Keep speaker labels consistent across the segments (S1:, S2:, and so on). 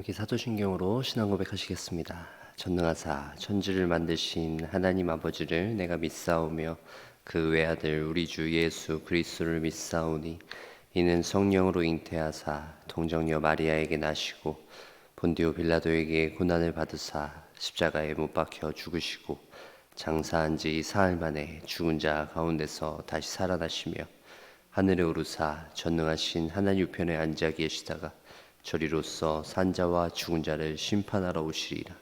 S1: 이렇게 사도신경으로 신앙 고백하시겠습니다. 전능하사 천지를 만드신 하나님 아버지를 내가 믿사오며 그 외아들 우리 주 예수 그리스도를 믿사오니 이는 성령으로 잉태하사 동정녀 마리아에게 나시고 본디오 빌라도에게 고난을 받으사 십자가에 못 박혀 죽으시고 장사한 지 사흘 만에 죽은 자 가운데서 다시 살아나시며 하늘에 오르사 전능하신 하나님 우편에 앉아 계시다가 저리로서 산자와 죽은 자를 심판하러 오시리라.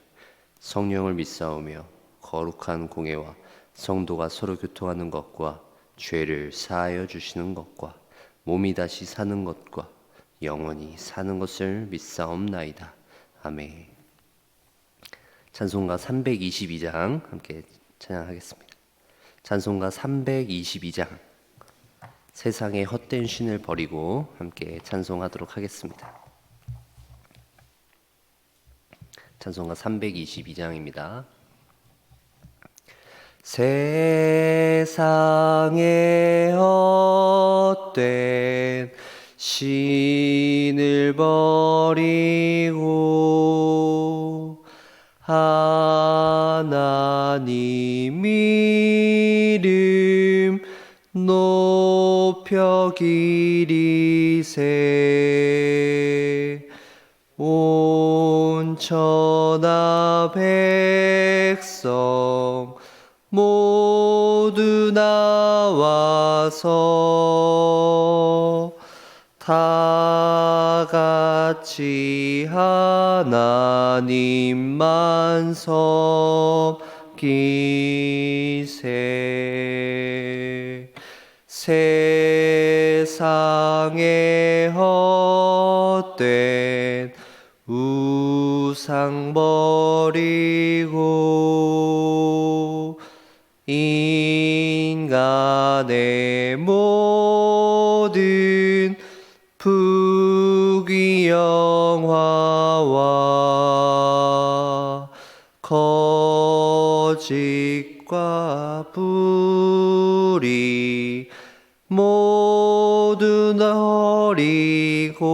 S1: 성령을 믿사오며 거룩한 공예와 성도가 서로 교통하는 것과 죄를 사하여 주시는 것과 몸이 다시 사는 것과 영원히 사는 것을 믿사옵나이다. 아멘. 찬송가 322장 함께 찬양하겠습니다. 찬송가 322장 세상의 헛된 신을 버리고 함께 찬송하도록 하겠습니다. 찬송가 322장입니다. 세상의 헛된 신을 버리고 하나님 이름 높여 기리세 온 천하 백성 모두 나와서 다 같이 하나님만 섬기세. 세상의 헛된 우상 버리고 인간의 모든 부귀영화와 거짓과 불의 모두 버리고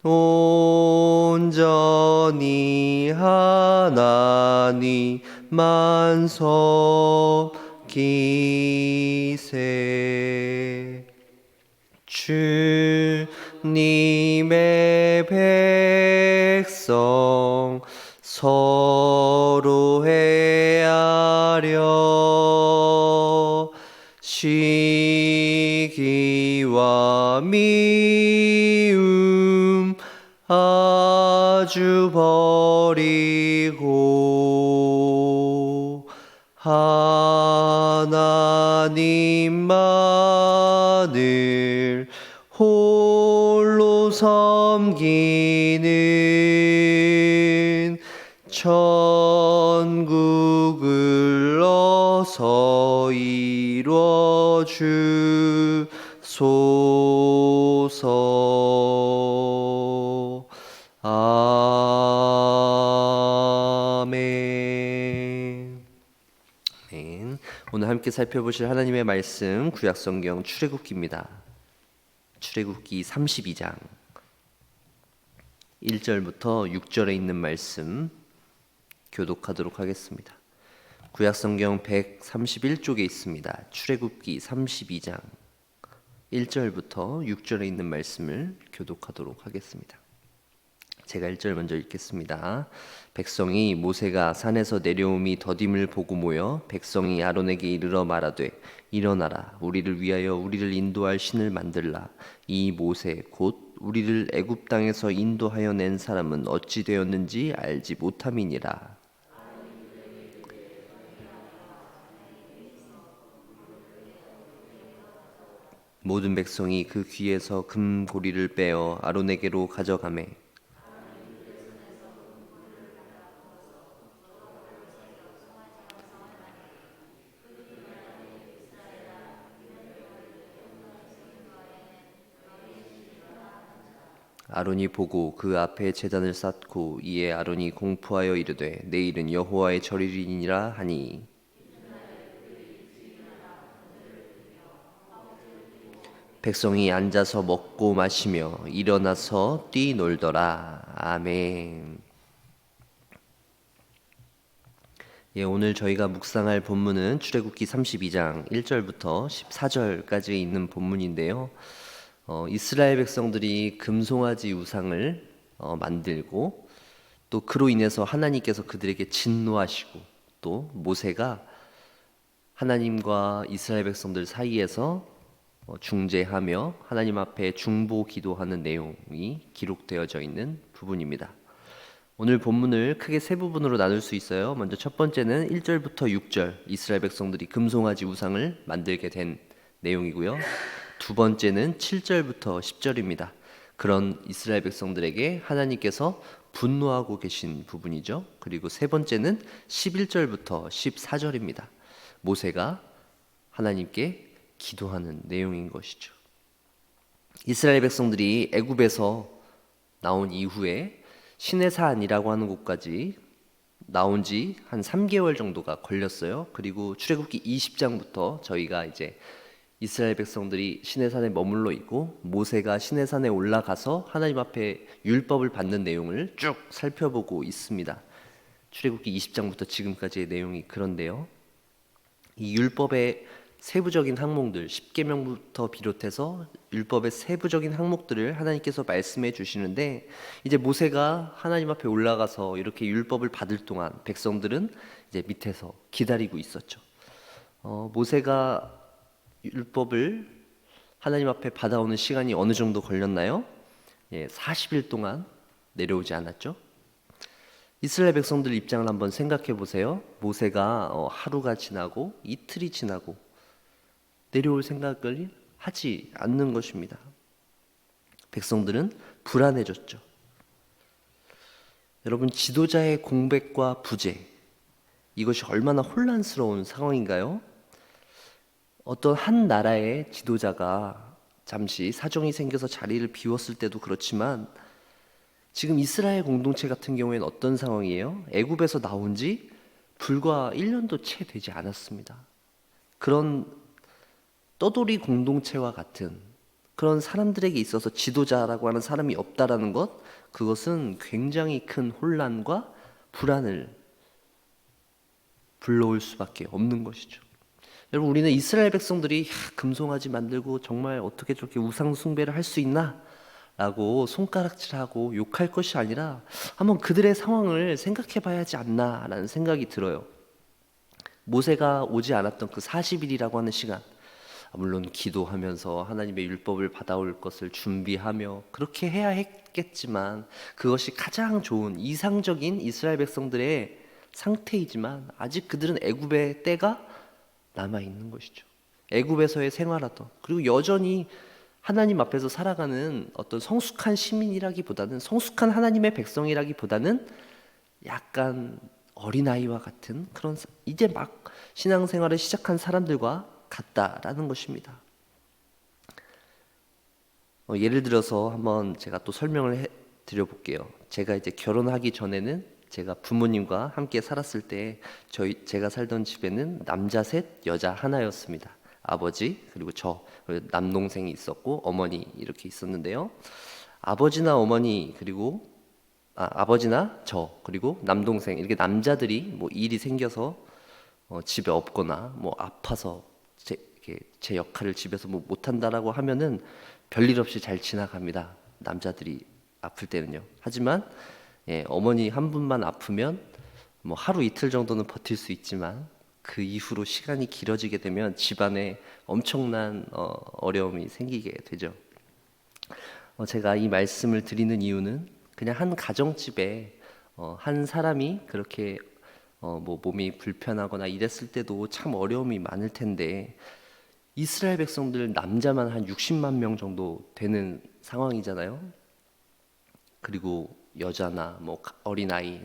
S1: 온전히 하나님만 섬기세. 주님의 백성 서로 헤아려 시기와 미움 아주 버리고 하나님만을 홀로 섬기는 천국을 어서 이루어 주소서. 아멘. 아멘. 오늘 함께 살펴보실 하나님의 말씀 구약성경 출애굽기입니다. 출애굽기 32장 1절부터 6절에 있는 말씀 교독하도록 하겠습니다. 구약성경 131쪽에 있습니다. 출애굽기 32장 1절부터 6절에 있는 말씀을 교독하도록 하겠습니다. 제가 1절 먼저 읽겠습니다. 백성이 모세가 산에서 내려옴이 더딤을 보고 모여 백성이 아론에게 이르러 말하되 일어나라 우리를 위하여 우리를 인도할 신을 만들라. 이 모세 곧 우리를 애굽 땅에서 인도하여 낸 사람은 어찌 되었는지 알지 못함이니라. 모든 백성이 그 귀에서 금고리를 빼어 아론에게로 가져가매 아론이 보고 그 앞에 제단을 쌓고 이에 아론이 공포하여 이르되 내일은 여호와의 절일이니라 하니 백성이 앉아서 먹고 마시며 일어나서 뛰놀더라. 아멘. 예, 오늘 저희가 묵상할 본문은 출애굽기 32장 1절부터 14절까지 있는 본문인데요. 이스라엘 백성들이 금송아지 우상을 만들고 또 그로 인해서 하나님께서 그들에게 진노하시고 또 모세가 하나님과 이스라엘 백성들 사이에서 중재하며 하나님 앞에 중보 기도하는 내용이 기록되어져 있는 부분입니다. 오늘 본문을 크게 세 부분으로 나눌 수 있어요. 먼저 첫 번째는 1절부터 6절 이스라엘 백성들이 금송아지 우상을 만들게 된 내용이고요. 두 번째는 7절부터 10절입니다. 그런 이스라엘 백성들에게 하나님께서 분노하고 계신 부분이죠. 그리고 세 번째는 11절부터 14절입니다. 모세가 하나님께 기도하는 내용인 것이죠. 이스라엘 백성들이 애굽에서 나온 이후에 시내산이라고 하는 곳까지 나온 지 한 3개월 정도가 걸렸어요. 그리고 출애굽기 20장부터 저희가 이제 이스라엘 백성들이 시내산에 머물러 있고 모세가 시내산에 올라가서 하나님 앞에 율법을 받는 내용을 쭉 살펴보고 있습니다. 출애굽기 20장부터 지금까지의 내용이 그런데요. 이 율법의 세부적인 항목들, 10계명부터 비롯해서 율법의 세부적인 항목들을 하나님께서 말씀해 주시는데 이제 모세가 하나님 앞에 올라가서 이렇게 율법을 받을 동안 백성들은 이제 밑에서 기다리고 있었죠. 모세가 율법을 하나님 앞에 받아오는 시간이 어느 정도 걸렸나요? 40일 동안 내려오지 않았죠. 이스라엘 백성들 입장을 한번 생각해 보세요. 모세가 하루가 지나고 이틀이 지나고 내려올 생각을 하지 않는 것입니다. 백성들은 불안해졌죠. 여러분, 지도자의 공백과 부재, 이것이 얼마나 혼란스러운 상황인가요? 어떤 한 나라의 지도자가 잠시 사정이 생겨서 자리를 비웠을 때도 그렇지만 지금 이스라엘 공동체 같은 경우에는 어떤 상황이에요? 애굽에서 나온 지 불과 1년도 채 되지 않았습니다. 그런 떠돌이 공동체와 같은 그런 사람들에게 있어서 지도자라고 하는 사람이 없다라는 것, 그것은 굉장히 큰 혼란과 불안을 불러올 수밖에 없는 것이죠. 여러분, 우리는 이스라엘 백성들이 금송아지 만들고 정말 어떻게 저렇게 우상 숭배를 할 수 있나? 라고 손가락질하고 욕할 것이 아니라 한번 그들의 상황을 생각해 봐야지 않나 라는 생각이 들어요. 모세가 오지 않았던 그 40일이라고 하는 시간, 물론 기도하면서 하나님의 율법을 받아올 것을 준비하며 그렇게 해야 했겠지만 그것이 가장 좋은 이상적인 이스라엘 백성들의 상태이지만 아직 그들은 애굽의 때가 남아있는 것이죠. 애굽에서의 생활하던, 그리고 여전히 하나님 앞에서 살아가는 어떤 성숙한 시민이라기보다는, 성숙한 하나님의 백성이라기보다는 약간 어린아이와 같은 그런, 이제 막 신앙생활을 시작한 사람들과 같다라는 것입니다. 예를 들어서 한번 제가 또 설명을 드려볼게요. 제가 이제 결혼하기 전에는 제가 부모님과 함께 살았을 때 제가 살던 집에는 남자 셋, 여자 하나였습니다. 아버지, 그리고 저, 그리고 남동생이 있었고 어머니 이렇게 있었는데요. 아버지나 어머니, 그리고 아버지나 저, 그리고 남동생, 이렇게 남자들이 뭐 일이 생겨서 집에 없거나 뭐 아파서 제 역할을 집에서 뭐 못한다라고 하면은 별일 없이 잘 지나갑니다. 남자들이 아플 때는요. 하지만 어머니 한 분만 아프면 뭐 하루 이틀 정도는 버틸 수 있지만 그 이후로 시간이 길어지게 되면 집안에 엄청난 어려움이 생기게 되죠. 제가 이 말씀을 드리는 이유는 그냥 한 가정집에 한 사람이 그렇게 뭐 몸이 불편하거나 이랬을 때도 참 어려움이 많을 텐데 이스라엘 백성들 남자만 한 60만 명 정도 되는 상황이잖아요. 그리고 여자나 뭐 어린아이,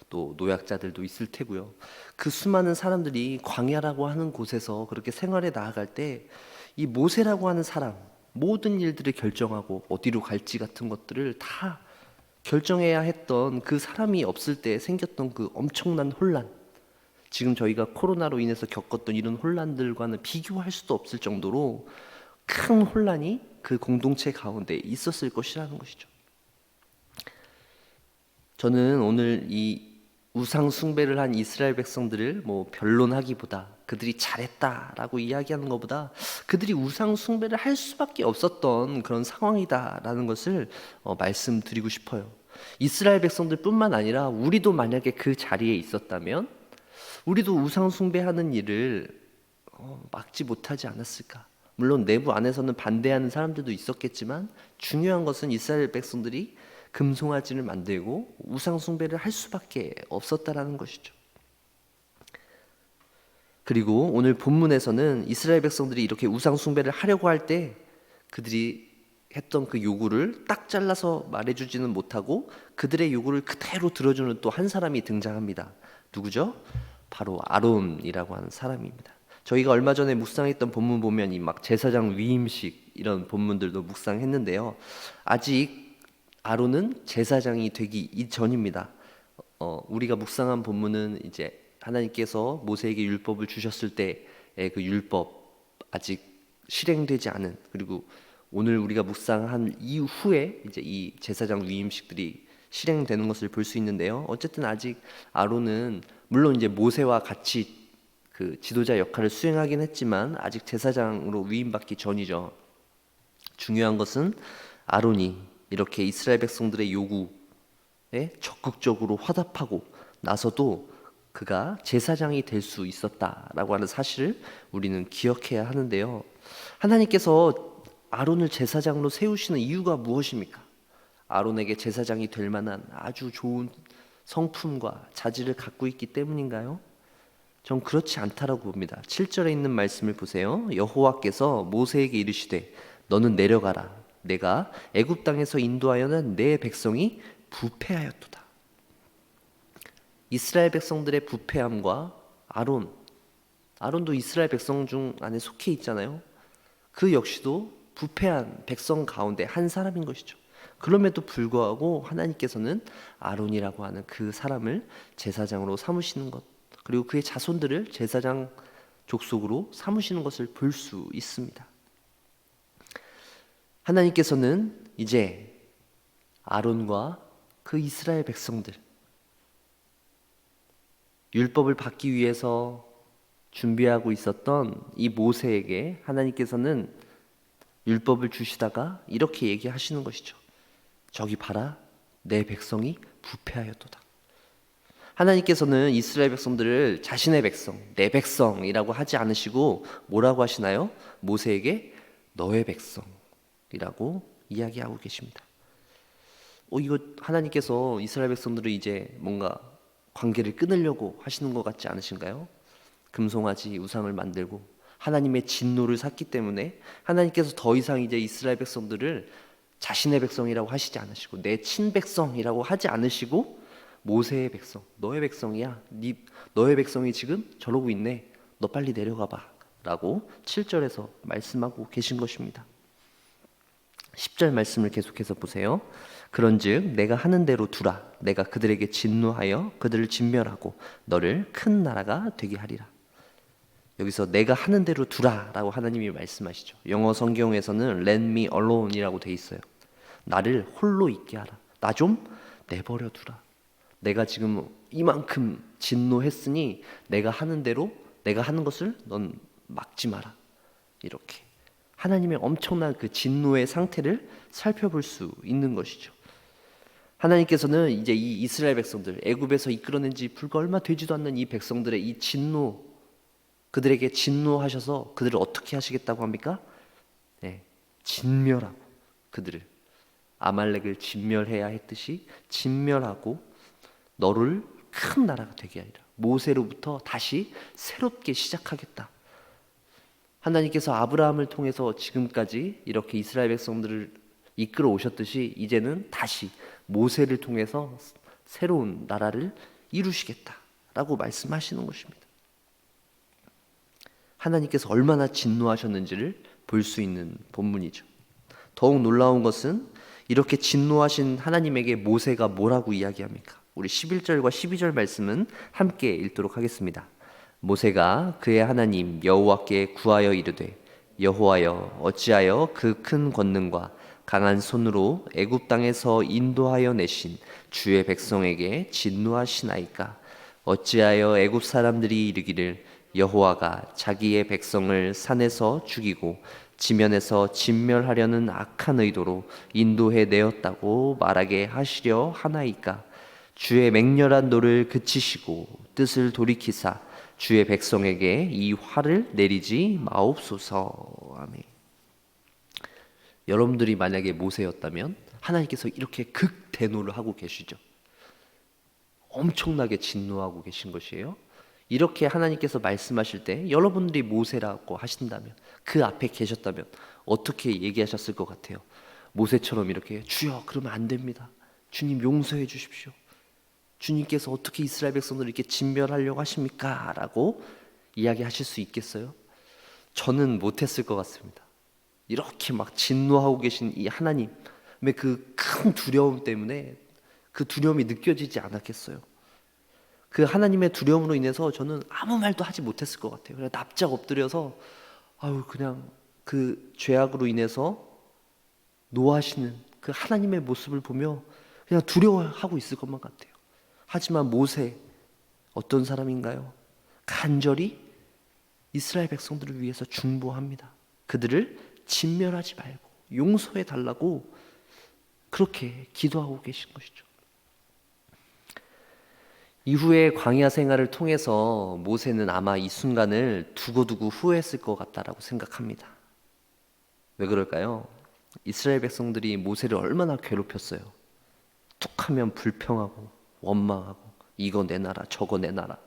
S1: 또 노약자들도 있을 테고요. 그 수많은 사람들이 광야라고 하는 곳에서 그렇게 생활해 나아갈 때 이 모세라고 하는 사람, 모든 일들을 결정하고 어디로 갈지 같은 것들을 다 결정해야 했던 그 사람이 없을 때 생겼던 그 엄청난 혼란, 지금 저희가 코로나로 인해서 겪었던 이런 혼란들과는 비교할 수도 없을 정도로 큰 혼란이 그 공동체 가운데 있었을 것이라는 것이죠. 저는 오늘 이 우상 숭배를 한 이스라엘 백성들을 변론하기보다, 그들이 잘했다라고 이야기하는 것보다 그들이 우상 숭배를 할 수밖에 없었던 그런 상황이다라는 것을 말씀드리고 싶어요. 이스라엘 백성들뿐만 아니라 우리도 만약에 그 자리에 있었다면 우리도 우상 숭배하는 일을 막지 못하지 않았을까? 물론 내부 안에서는 반대하는 사람들도 있었겠지만 중요한 것은 이스라엘 백성들이 금송아지를 만들고 우상 숭배를 할 수밖에 없었다라는 것이죠. 그리고 오늘 본문에서는 이스라엘 백성들이 이렇게 우상 숭배를 하려고 할 때 그들이 했던 그 요구를 딱 잘라서 말해주지는 못하고 그들의 요구를 그대로 들어주는 또 한 사람이 등장합니다. 누구죠? 바로 아론이라고 하는 사람입니다. 저희가 얼마 전에 묵상했던 본문 보면 이 막 제사장 위임식 이런 본문들도 묵상했는데요. 아직 아론은 제사장이 되기 이전입니다. 우리가 묵상한 본문은 이제 하나님께서 모세에게 율법을 주셨을 때의 그 율법 아직 실행되지 않은, 그리고 오늘 우리가 묵상한 이후에 이제 이 제사장 위임식들이 실행되는 것을 볼 수 있는데요. 어쨌든 아직 아론은 물론 이제 모세와 같이 그 지도자 역할을 수행하긴 했지만 아직 제사장으로 위임받기 전이죠. 중요한 것은 아론이 이렇게 이스라엘 백성들의 요구에 적극적으로 화답하고 나서도 그가 제사장이 될 수 있었다라고 하는 사실을 우리는 기억해야 하는데요. 하나님께서 아론을 제사장으로 세우시는 이유가 무엇입니까? 아론에게 제사장이 될 만한 아주 좋은 성품과 자질을 갖고 있기 때문인가요? 전 그렇지 않다라고 봅니다. 7절에 있는 말씀을 보세요. 여호와께서 모세에게 이르시되 너는 내려가라. 내가 애굽 땅에서 인도하여는 내 백성이 부패하였도다. 이스라엘 백성들의 부패함과 아론도 이스라엘 백성 중 안에 속해 있잖아요. 그 역시도 부패한 백성 가운데 한 사람인 것이죠. 그럼에도 불구하고 하나님께서는 아론이라고 하는 그 사람을 제사장으로 삼으시는 것, 그리고 그의 자손들을 제사장 족속으로 삼으시는 것을 볼 수 있습니다. 하나님께서는 이제 아론과 그 이스라엘 백성들, 율법을 받기 위해서 준비하고 있었던 이 모세에게 하나님께서는 율법을 주시다가 이렇게 얘기하시는 것이죠. 저기 봐라, 내 백성이 부패하였도다. 하나님께서는 이스라엘 백성들을 자신의 백성, 내 백성이라고 하지 않으시고 뭐라고 하시나요? 모세에게 너의 백성이라고 이야기하고 계십니다. 이거 하나님께서 이스라엘 백성들을 이제 뭔가 관계를 끊으려고 하시는 것 같지 않으신가요? 금송아지 우상을 만들고 하나님의 진노를 샀기 때문에 하나님께서 더 이상 이제 이스라엘 백성들을 자신의 백성이라고 하시지 않으시고 내 친백성이라고 하지 않으시고 모세의 백성, 너의 백성이야. 너의 백성이 지금 저러고 있네. 너 빨리 내려가 봐 라고 7절에서 말씀하고 계신 것입니다. 10절 말씀을 계속해서 보세요. 그런즉 내가 하는 대로 두라. 내가 그들에게 진노하여 그들을 진멸하고 너를 큰 나라가 되게 하리라. 여기서 내가 하는 대로 두라 라고 하나님이 말씀하시죠. 영어 성경에서는 Let me alone 이라고 돼 있어요. 나를 홀로 있게 하라. 나 좀 내버려 두라. 내가 지금 이만큼 진노했으니 내가 하는 대로, 내가 하는 것을 넌 막지 마라. 이렇게 하나님의 엄청난 그 진노의 상태를 살펴볼 수 있는 것이죠. 하나님께서는 이제 이 이스라엘 백성들, 애굽에서 이끌어낸 지 불과 얼마 되지도 않는 이 백성들의 이 진노, 그들에게 진노하셔서 그들을 어떻게 하시겠다고 합니까? 진멸하고 그들을, 아말렉을 진멸해야 했듯이 진멸하고 너를 큰 나라가 되게 하리라. 모세로부터 다시 새롭게 시작하겠다. 하나님께서 아브라함을 통해서 지금까지 이렇게 이스라엘 백성들을 이끌어 오셨듯이 이제는 다시 모세를 통해서 새로운 나라를 이루시겠다라고 말씀하시는 것입니다. 하나님께서 얼마나 진노하셨는지를 볼 수 있는 본문이죠. 더욱 놀라운 것은 이렇게 진노하신 하나님에게 모세가 뭐라고 이야기합니까? 우리 11절과 12절 말씀은 함께 읽도록 하겠습니다. 모세가 그의 하나님 여호와께 구하여 이르되 여호와여, 어찌하여 그 큰 권능과 강한 손으로 애굽 땅에서 인도하여 내신 주의 백성에게 진노하시나이까? 어찌하여 애굽 사람들이 이르기를 여호와가 자기의 백성을 산에서 죽이고 지면에서 진멸하려는 악한 의도로 인도해 내었다고 말하게 하시려 하나이까? 주의 맹렬한 노를 그치시고 뜻을 돌이키사 주의 백성에게 이 화를 내리지 마옵소서. 아멘. 여러분들이 만약에 모세였다면 하나님께서 이렇게 극대노를 하고 계시죠. 엄청나게 진노하고 계신 것이에요. 이렇게 하나님께서 말씀하실 때 여러분들이 모세라고 하신다면, 그 앞에 계셨다면 어떻게 얘기하셨을 것 같아요? 모세처럼 이렇게 주여 그러면 안 됩니다. 주님 용서해 주십시오. 주님께서 어떻게 이스라엘 백성들을 이렇게 진멸하려고 하십니까? 라고 이야기하실 수 있겠어요? 저는 못했을 것 같습니다. 이렇게 막 진노하고 계신 이 하나님의 그 큰 두려움 때문에 그 두려움이 느껴지지 않았겠어요? 그 하나님의 두려움으로 인해서 저는 아무 말도 하지 못했을 것 같아요. 그냥 납작 엎드려서 그냥 그 죄악으로 인해서 노하시는 그 하나님의 모습을 보며 그냥 두려워하고 있을 것만 같아요. 하지만 모세 어떤 사람인가요? 간절히 이스라엘 백성들을 위해서 중보합니다. 그들을 진멸하지 말고 용서해 달라고 그렇게 기도하고 계신 것이죠. 이후에 광야 생활을 통해서 모세는 아마 이 순간을 두고두고 후회했을 것 같다라고 생각합니다. 왜 그럴까요? 이스라엘 백성들이 모세를 얼마나 괴롭혔어요. 툭하면 불평하고 원망하고 이거 내놔라 저거 내놔라.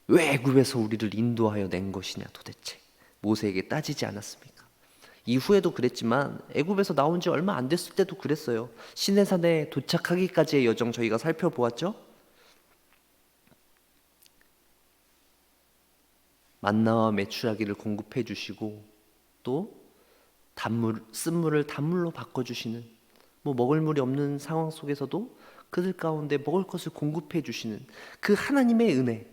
S1: 왜 애굽에서 우리를 인도하여 낸 것이냐 도대체 모세에게 따지지 않았습니까? 이후에도 그랬지만 애굽에서 나온 지 얼마 안 됐을 때도 그랬어요. 시내산에 도착하기까지의 여정 저희가 살펴보았죠. 만나와 메추라기를 공급해 주시고 또 쓴물을 단물로 바꿔주시는, 먹을 물이 없는 상황 속에서도 그들 가운데 먹을 것을 공급해 주시는 그 하나님의 은혜,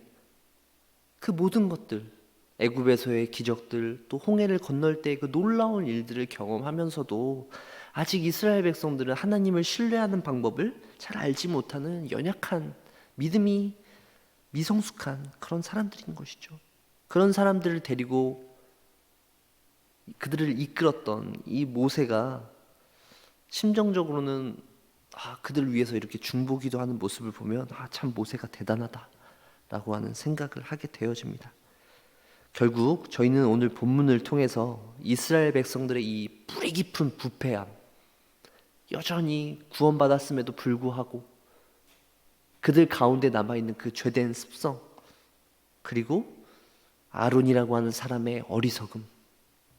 S1: 그 모든 것들, 애굽에서의 기적들, 또 홍해를 건널 때 그 놀라운 일들을 경험하면서도 아직 이스라엘 백성들은 하나님을 신뢰하는 방법을 잘 알지 못하는 연약한, 믿음이 미성숙한 그런 사람들인 것이죠. 그런 사람들을 데리고 그들을 이끌었던 이 모세가 심정적으로는 그들을 위해서 이렇게 중보기도 하는 모습을 보면 참 모세가 대단하다라고 하는 생각을 하게 되어집니다. 결국 저희는 오늘 본문을 통해서 이스라엘 백성들의 이 뿌리 깊은 부패함, 여전히 구원받았음에도 불구하고 그들 가운데 남아있는 그 죄된 습성, 그리고 아론이라고 하는 사람의 어리석음,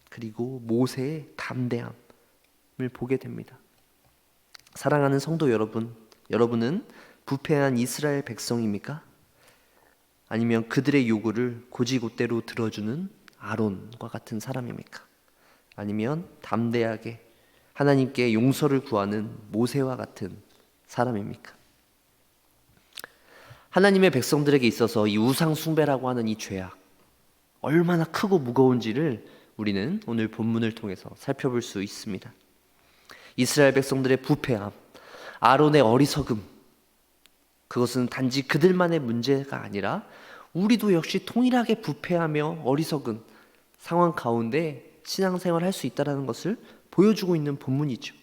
S1: 그리고 모세의 담대함을 보게 됩니다. 사랑하는 성도 여러분, 여러분은 부패한 이스라엘 백성입니까? 아니면 그들의 요구를 곧이곧대로 들어주는 아론과 같은 사람입니까? 아니면 담대하게 하나님께 용서를 구하는 모세와 같은 사람입니까? 하나님의 백성들에게 있어서 이 우상 숭배라고 하는 이 죄악, 얼마나 크고 무거운지를 우리는 오늘 본문을 통해서 살펴볼 수 있습니다. 이스라엘 백성들의 부패함, 아론의 어리석음, 그것은 단지 그들만의 문제가 아니라 우리도 역시 동일하게 부패하며 어리석은 상황 가운데 신앙생활을 할 수 있다는 것을 보여주고 있는 본문이죠.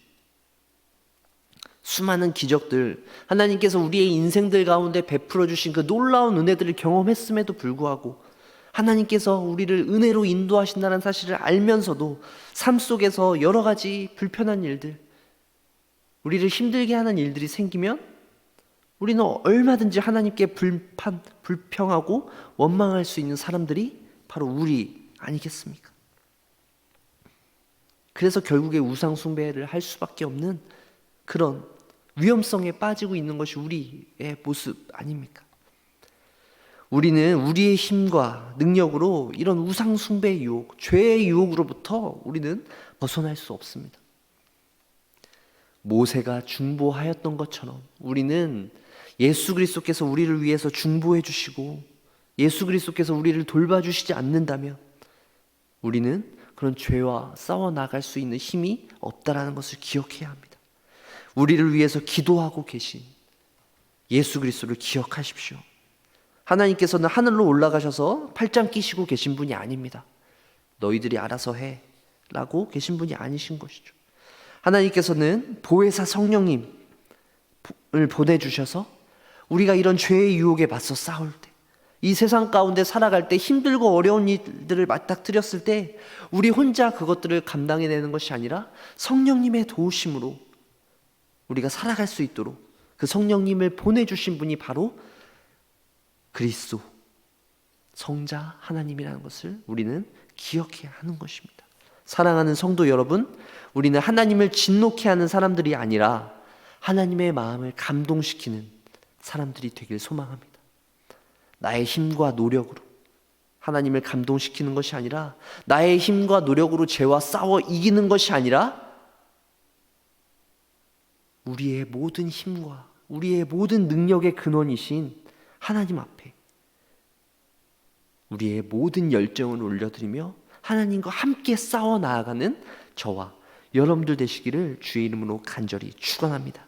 S1: 수많은 기적들, 하나님께서 우리의 인생들 가운데 베풀어 주신 그 놀라운 은혜들을 경험했음에도 불구하고 하나님께서 우리를 은혜로 인도하신다는 사실을 알면서도 삶 속에서 여러 가지 불편한 일들, 우리를 힘들게 하는 일들이 생기면 우리는 얼마든지 하나님께 불평하고 원망할 수 있는 사람들이 바로 우리 아니겠습니까? 그래서 결국에 우상 숭배를 할 수밖에 없는 그런 위험성에 빠지고 있는 것이 우리의 모습 아닙니까? 우리는 우리의 힘과 능력으로 이런 우상 숭배의 유혹, 죄의 유혹으로부터 우리는 벗어날 수 없습니다. 모세가 중보하였던 것처럼 우리는 예수 그리스도께서 우리를 위해서 중보해 주시고 예수 그리스도께서 우리를 돌봐주시지 않는다면 우리는 그런 죄와 싸워 나갈 수 있는 힘이 없다라는 것을 기억해야 합니다. 우리를 위해서 기도하고 계신 예수 그리스도를 기억하십시오. 하나님께서는 하늘로 올라가셔서 팔짱 끼시고 계신 분이 아닙니다. 너희들이 알아서 해 라고 계신 분이 아니신 것이죠. 하나님께서는 보혜사 성령님을 보내주셔서 우리가 이런 죄의 유혹에 맞서 싸울 때, 이 세상 가운데 살아갈 때 힘들고 어려운 일들을 맞닥뜨렸을 때 우리 혼자 그것들을 감당해내는 것이 아니라 성령님의 도우심으로 우리가 살아갈 수 있도록 그 성령님을 보내주신 분이 바로 그리스도 성자 하나님이라는 것을 우리는 기억해야 하는 것입니다. 사랑하는 성도 여러분, 우리는 하나님을 진노케 하는 사람들이 아니라 하나님의 마음을 감동시키는 사람들이 되길 소망합니다. 나의 힘과 노력으로 하나님을 감동시키는 것이 아니라, 나의 힘과 노력으로 죄와 싸워 이기는 것이 아니라 우리의 모든 힘과 우리의 모든 능력의 근원이신 하나님 앞에 우리의 모든 열정을 올려드리며 하나님과 함께 싸워 나아가는 저와 여러분들 되시기를 주의 이름으로 간절히 축원합니다.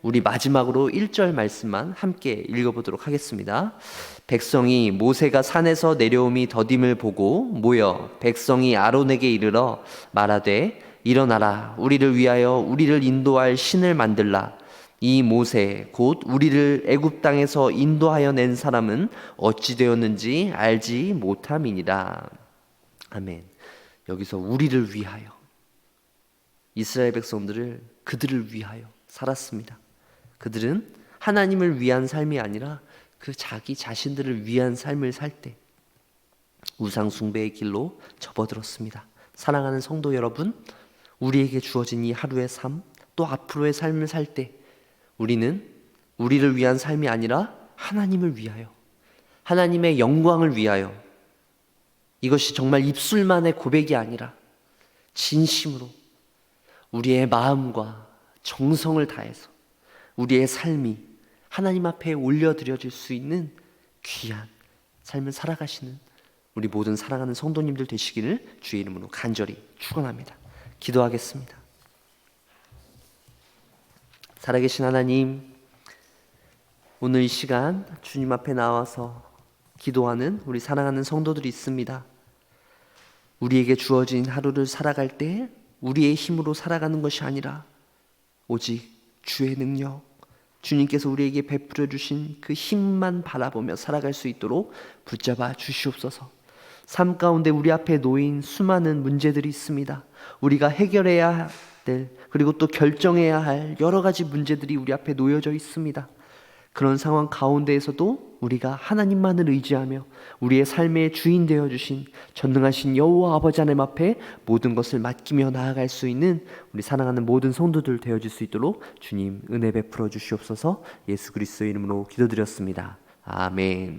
S1: 우리 마지막으로 1절 말씀만 함께 읽어보도록 하겠습니다. 백성이 모세가 산에서 내려옴이 더딤을 보고 모여 백성이 아론에게 이르러 말하되 일어나라, 우리를 위하여 우리를 인도할 신을 만들라. 이 모세 곧 우리를 애굽 땅에서 인도하여 낸 사람은 어찌 되었는지 알지 못함이니라. 아멘. 여기서 우리를 위하여, 이스라엘 백성들을 그들을 위하여 살았습니다. 그들은 하나님을 위한 삶이 아니라 그 자기 자신들을 위한 삶을 살 때 우상 숭배의 길로 접어들었습니다. 사랑하는 성도 여러분, 우리에게 주어진 이 하루의 삶, 또 앞으로의 삶을 살 때 우리는 우리를 위한 삶이 아니라 하나님을 위하여, 하나님의 영광을 위하여, 이것이 정말 입술만의 고백이 아니라 진심으로 우리의 마음과 정성을 다해서 우리의 삶이 하나님 앞에 올려드려질 수 있는 귀한 삶을 살아가시는 우리 모든 사랑하는 성도님들 되시기를 주의 이름으로 간절히 축원합니다. 기도하겠습니다. 살아계신 하나님, 오늘 이 시간 주님 앞에 나와서 기도하는 우리 사랑하는 성도들이 있습니다. 우리에게 주어진 하루를 살아갈 때 우리의 힘으로 살아가는 것이 아니라 오직 주의 능력, 주님께서 우리에게 베풀어 주신 그 힘만 바라보며 살아갈 수 있도록 붙잡아 주시옵소서. 삶 가운데 우리 앞에 놓인 수많은 문제들이 있습니다. 우리가 해결해야 될, 그리고 또 결정해야 할 여러 가지 문제들이 우리 앞에 놓여져 있습니다. 그런 상황 가운데에서도 우리가 하나님만을 의지하며 우리의 삶의 주인 되어주신 전능하신 여호와 아버지 하나님 앞에 모든 것을 맡기며 나아갈 수 있는 우리 사랑하는 모든 성도들 되어줄 수 있도록 주님 은혜 베풀어 주시옵소서. 예수 그리스도의 이름으로 기도드렸습니다. 아멘.